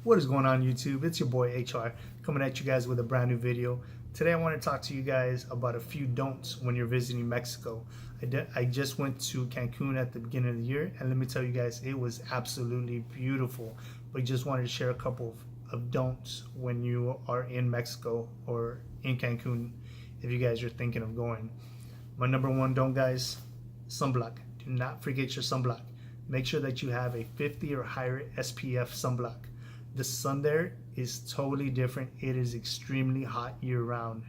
What is going on, YouTube? It's your boy HR coming at you guys with a brand new video. Today I want to talk to you guys about a few don'ts when you're visiting Mexico. I just went to Cancun at the beginning of the year, and let me tell you guys, it was absolutely beautiful. But just wanted to share a couple of don'ts when you are in Mexico or in Cancun if you guys are thinking of going. My number one don't, guys, sunblock. Do not forget your sunblock. Make sure that you have a 50 or higher SPF sunblock. The sun there is totally different. It is extremely hot year-round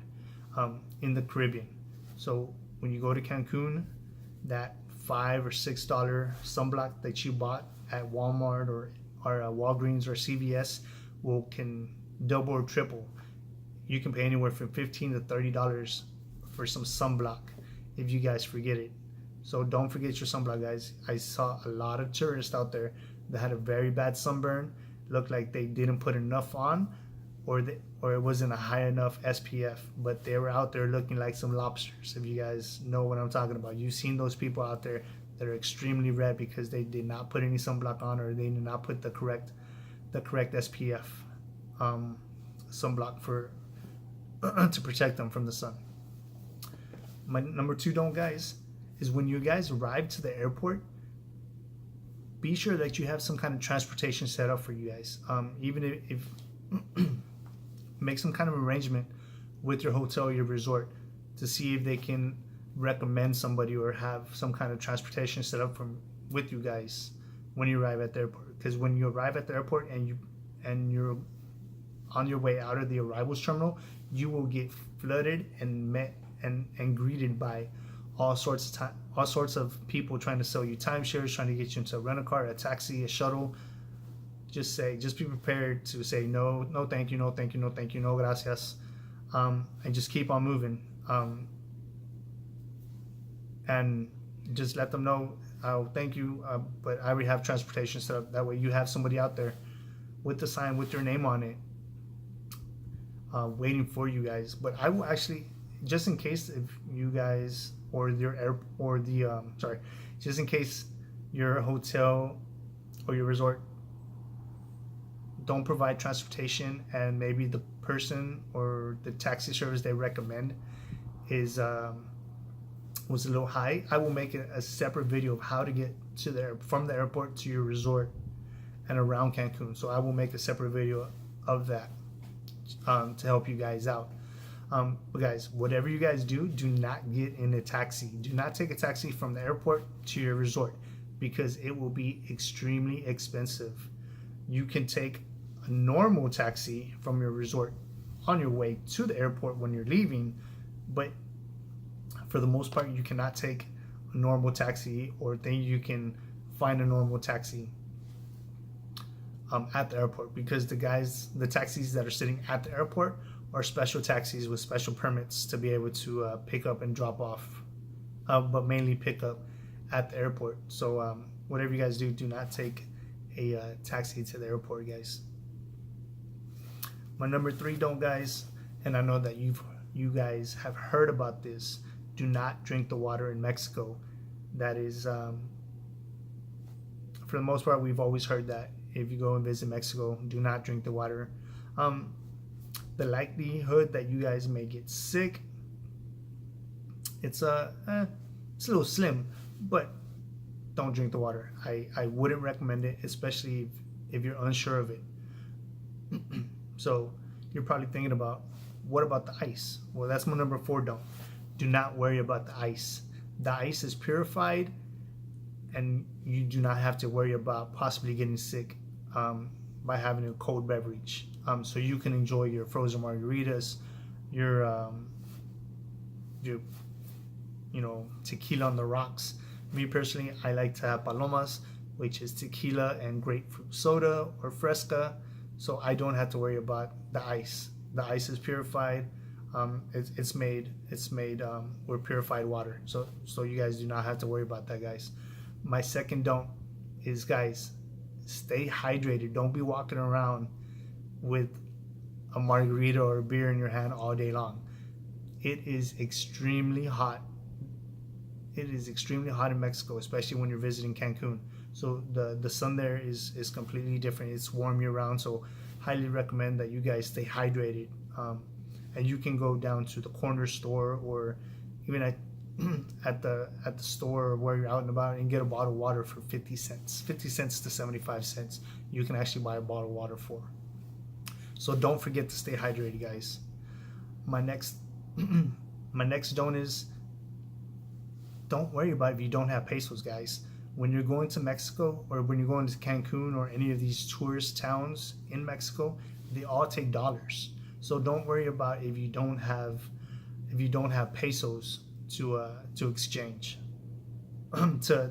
in the Caribbean. So when you go to Cancun, that $5 or $6 sunblock that you bought at Walmart or Walgreens or CVS can double or triple. You can pay anywhere from $15 to $30 for some sunblock if you guys forget it. So don't forget your sunblock, guys. I saw a lot of tourists out there that had a very bad sunburn. Looked like they didn't put enough on, or it wasn't a high enough SPF, but they were out there looking like some lobsters. If you guys know what I'm talking about, you've seen those people out there that are extremely red because they did not put any sunblock on, or they did not put the correct SPF sunblock for to protect them from the sun. My number two don't, guys, is when you guys arrive to the airport, be sure that you have some kind of transportation set up for you guys. Even if make some kind of arrangement with your hotel or your resort to see if they can recommend somebody or have some kind of transportation set up with you guys when you arrive at the airport. Because when you arrive at the airport and you're on your way out of the arrivals terminal, you will get flooded and met and greeted by all sorts of people trying to sell you timeshares, trying to get you into a rental car, a taxi, a shuttle. Just be prepared to say no, no thank you, no thank you, no thank you, no gracias, and just keep on moving. And just let them know, thank you, but I already have transportation set up. That way you have somebody out there with the sign with your name on it, waiting for you guys. But I will actually, just in case if you guys just in case your hotel or your resort don't provide transportation and maybe the person or the taxi service they recommend was a little high, I will make a separate video of how to get from the airport to your resort and around Cancun. So I will make a separate video of that to help you guys out. But guys, whatever you guys do not get in a taxi. Do not take a taxi from the airport to your resort because it will be extremely expensive. You can take a normal taxi from your resort on your way to the airport when you're leaving, but for the most part, you cannot take a normal taxi, or then you can find a normal taxi at the airport, because the taxis that are sitting at the airport are special taxis with special permits to be able to pick up and drop off, but mainly pick up at the airport. So whatever you guys do not take a taxi to the airport, guys. My number three don't, guys, and I know that you guys have heard about this, do not drink the water in Mexico. That is, for the most part, we've always heard that if you go and visit Mexico, do not drink the water. The likelihood that you guys may get sick, it's a little slim, but don't drink the water. I wouldn't recommend it, especially if you're unsure of it. So you're probably thinking about, what about the ice? Well, that's my number four don't. Do not worry about the ice. The ice is purified, and you do not have to worry about possibly getting sick by having a cold beverage. So you can enjoy your frozen margaritas, your tequila on the rocks. Me personally, I like to have palomas, which is tequila and grapefruit soda or fresca. So I don't have to worry about the ice. The ice is purified. It's made with purified water. So you guys do not have to worry about that, guys. My second don't is, guys, stay hydrated. Don't be walking around with a margarita or a beer in your hand all day long. It is extremely hot. It is extremely hot in Mexico, especially when you're visiting Cancun. So the sun there is completely different. It's warm year round, so highly recommend that you guys stay hydrated. And you can go down to the corner store or even at the store where you're out and about and get a bottle of water for 50 cents to 75 cents. You can actually buy a bottle of water for. So don't forget to stay hydrated, guys. My next don't is, don't worry about if you don't have pesos, guys. When you're going to Mexico or when you're going to Cancun or any of these tourist towns in Mexico, they all take dollars. So don't worry about if you don't have pesos to exchange. Sorry.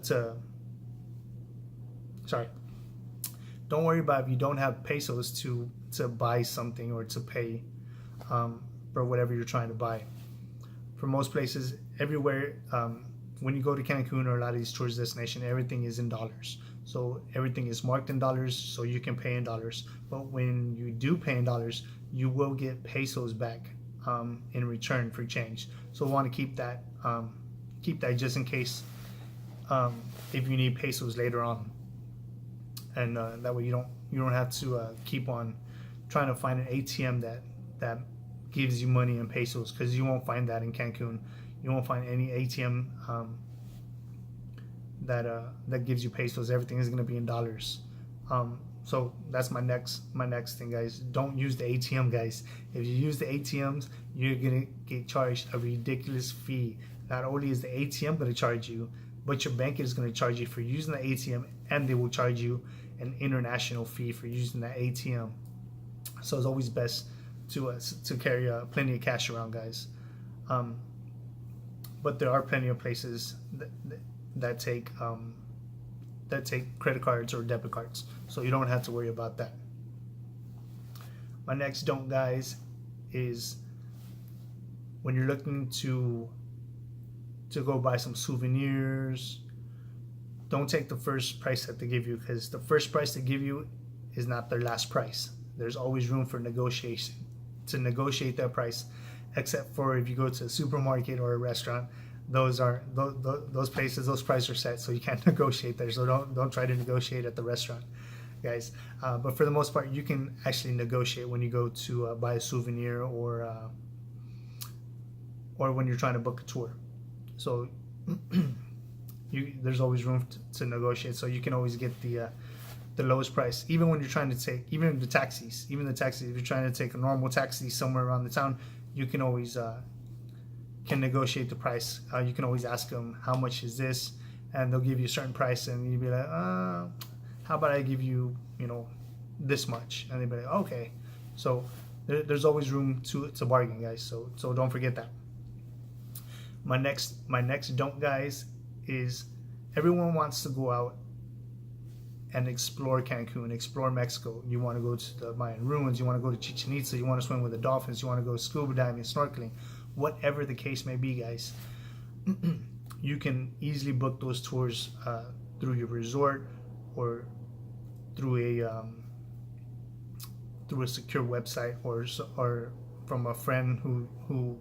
Don't worry about if you don't have pesos to buy something or to pay for whatever you're trying to buy. For most places, everywhere, when you go to Cancun or a lot of these tourist destinations, everything is in dollars. So everything is marked in dollars, so you can pay in dollars. But when you do pay in dollars, you will get pesos back in return for change. So we want to keep that just in case if you need pesos later on, and that way you don't have to keep on trying to find an ATM that gives you money in pesos, because you won't find that in Cancun. You won't find any ATM that gives you pesos. Everything is going to be in dollars. So that's my next thing, guys. Don't use the ATM, guys. If you use the ATMs, you're going to get charged a ridiculous fee. Not only is the ATM going to charge you, but your bank is going to charge you for using the ATM, and they will charge you an international fee for using that ATM. So it's always best to carry plenty of cash around, guys. But there are plenty of places that take credit cards or debit cards, so you don't have to worry about that. My next don't, guys, is when you're looking to go buy some souvenirs, don't take the first price that they give you, because the first price they give you is not their last price. There's always room for negotiation to negotiate that price, except for if you go to a supermarket or a restaurant. Those places, those prices are set, so you can't negotiate there. So don't try to negotiate at the restaurant, guys. But for the most part, you can actually negotiate when you go to buy a souvenir or when you're trying to book a tour. So there's always room to negotiate. So you can always get the lowest price, even when you're trying to take the taxis. If you're trying to take a normal taxi somewhere around the town, you can always can negotiate the price. You can always ask them, how much is this, and they'll give you a certain price, and you'll be like, how about I give you this much, and they'll be like, okay. So there's always room to bargain, guys. So don't forget that. My next don't, guys, is everyone wants to go out and explore Cancun, explore Mexico. You want to go to the Mayan ruins, you want to go to Chichen Itza, you want to swim with the dolphins, you want to go scuba diving, snorkeling, whatever the case may be, guys. You can easily book those tours through your resort or through a secure website, or from a friend who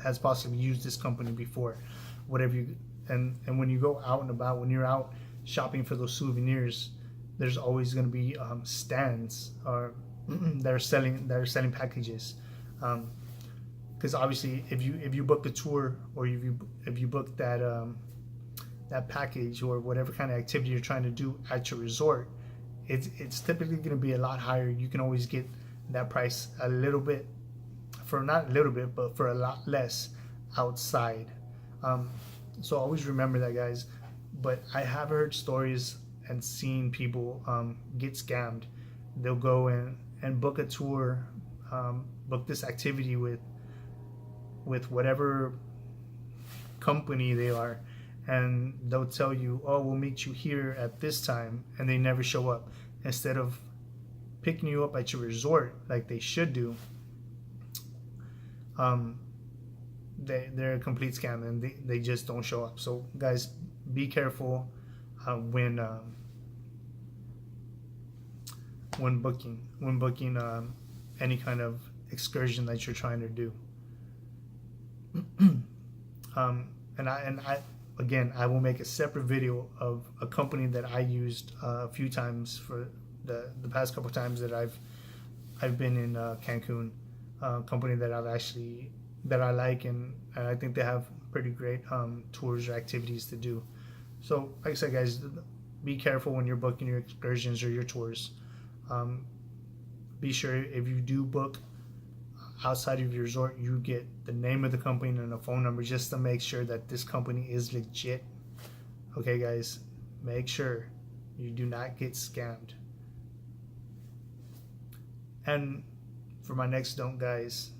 has possibly used this company before. Whatever you and when you go out and about, when you're out shopping for those souvenirs, there's always going to be stands or that are selling packages. Because obviously, if you book a tour, or if you book that package or whatever kind of activity you're trying to do at your resort, it's typically going to be a lot higher. You can always get that price a little bit, not a little bit, but for a lot less outside. So always remember that, guys. But I have heard stories and seen people get scammed. They'll go and book a tour, book this activity with whatever company they are, and they'll tell you, oh, we'll meet you here at this time, and they never show up. Instead of picking you up at your resort like they should do, they're a complete scam, and they just don't show up. So guys, be careful when booking any kind of excursion that you're trying to do. And I will make a separate video of a company that I used a few times for the past couple times that I've been in Cancun, company that I like, and I think they have pretty great tours or activities to do. So, like I said, guys, be careful when you're booking your excursions or your tours. Um, be sure if you do book outside of your resort, you get the name of the company and a phone number just to make sure that this company is legit. Okay, guys, make sure you do not get scammed. And for my next don't, guys,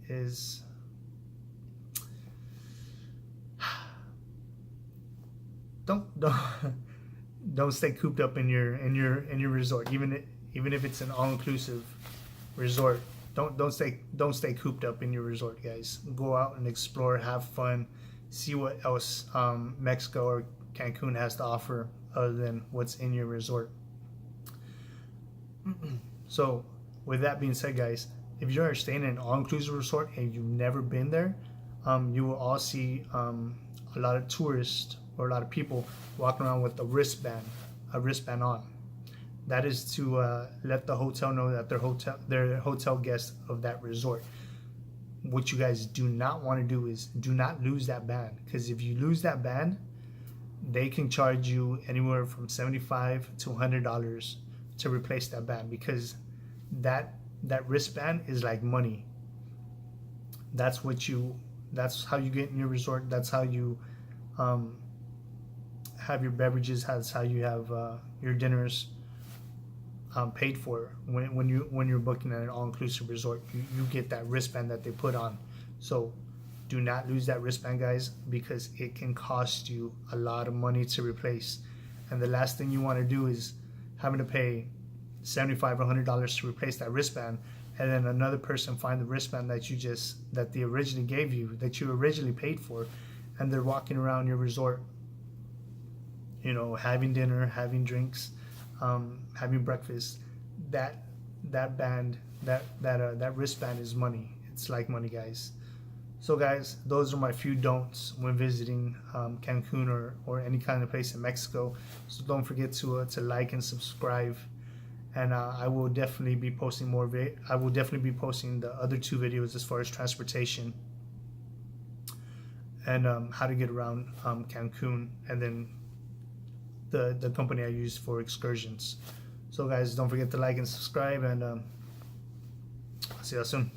is don't don't stay cooped up in your resort, even if it's an all-inclusive resort. Don't stay cooped up in your resort, guys. Go out and explore, have fun, see what else Mexico or Cancun has to offer other than what's in your resort. So, with that being said, guys, if you're staying in an all-inclusive resort and you've never been there, you will all see a lot of tourists or a lot of people walking around with a wristband on. That is to let the hotel know that they're hotel guests of that resort. What you guys do not want to do is do not lose that band, because if you lose that band, they can charge you anywhere from $75 to $100 to replace that band, because that wristband is like money. That's how you get in your resort. That's how you have your beverages. That's how you have your dinners paid for. When you're booking at an all-inclusive resort, you get that wristband that they put on. So do not lose that wristband, guys, because it can cost you a lot of money to replace. And the last thing you want to do is having to pay $75 or $100 to replace that wristband, and then another person find the wristband that they originally gave you, that you originally paid for, and they're walking around your resort, having dinner, having drinks, having breakfast. That wristband is money. It's like money, guys. So, guys, those are my few don'ts when visiting Cancun or any kind of place in Mexico. So don't forget to like and subscribe. And I will definitely be posting more. I will definitely be posting the other two videos as far as transportation and how to get around Cancun, and then the company I use for excursions. So, guys, don't forget to like and subscribe, and I'll see you soon.